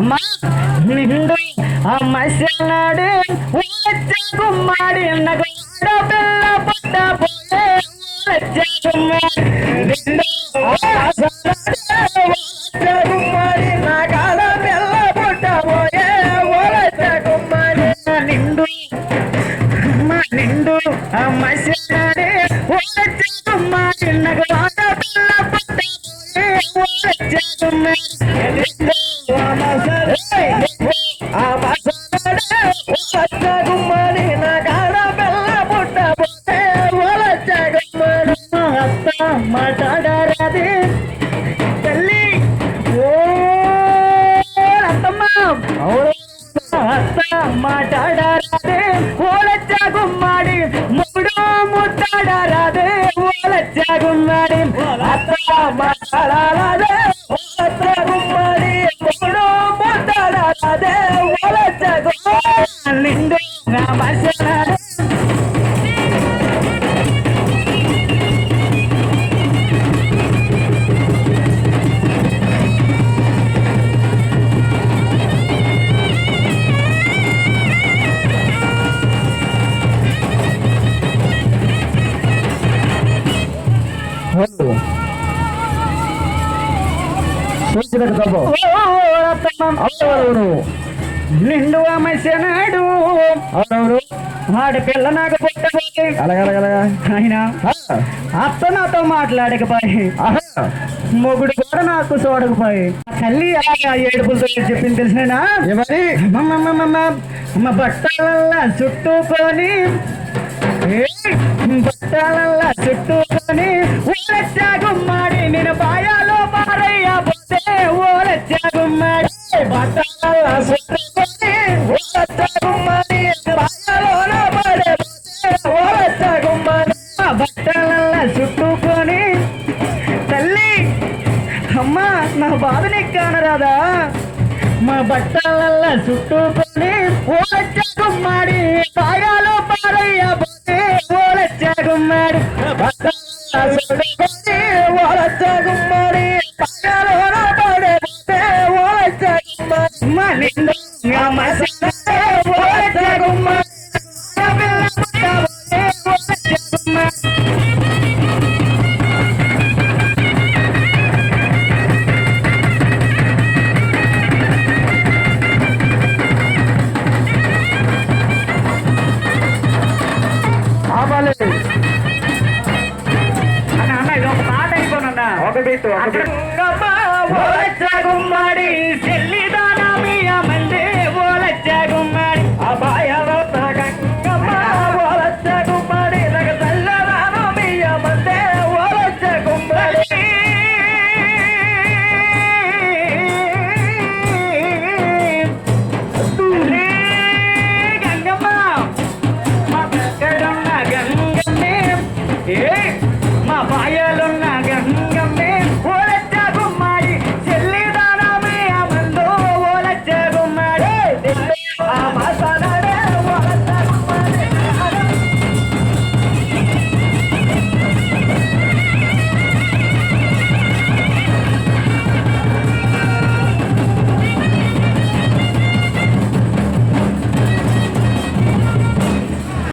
అమ్మ నిండు అమ్మనాడు గుమ్మాడి పిల్ల పుట్ట పోయే గుమ్మాడి నగాల పిల్ల పుట్ట పోయే గుమ్మాడి నిండు నిండు అమ్మనాడే గుమ్మాడి నగాల పిల్ల పుట్ట గుమ్మడి నా కాడ బెల్ల పుట్ట అత్త మాట్లాడారది తల్లి ఓ అత్తమ్మ అత్త మాట్లాడారదే ఓలచ్చ గుమ్మాడి ముడు ముట్టాడారదే ఓలచ్చ గుమ్మాడి అత్త మాట్లాడారదే ఓలచ్చ గుమ్మాడి ముడు ముట్టాడారదే ఓలచ్చ గుమ్మాడి నిండు నా మసలాడే నిండు అమ్మనాడు అవునవును ఆడపిల్ల నాకు పుట్టబోతే అలాగలగలగా ఆయన అత్త నాతో మాట్లాడకపోయి మొగుడు కూడా నాకు చూడకపోయి తల్లి అలాగా ఏడుపులతో చెప్పింది తెలిసినా ఎవరి అమ్మ బట్టలల్లా చుట్టుకొని బట్టలల్లా చుట్టుకొని ఓలచ్చ గుమ్మాడి నేను బాయాలో పారయ్యా పోతే ఓలచ్చ గుమ్మాడి బట్టలల్లా చుట్టుకొని ఓలచ్చ గుమ్మాడి బాయాలో పడే ఓలచ్చ గుమ్మాడి బట్టలల్లా చుట్టుకొని తల్లి అమ్మా నా బాధ నీకు కానరాదా మా బట్టలల్లా చుట్టుకొని ఓలచ్చ గుమ్మాడి బాయాలో పారయ్యా ఓలచ్చ గుమ్మాడి బట్టలల్లా చుట్టుకొని ఓలచ్చ గుమ్మాడి బాయాలో పడే ఓలచ్చ గుమ్మాడి నిండు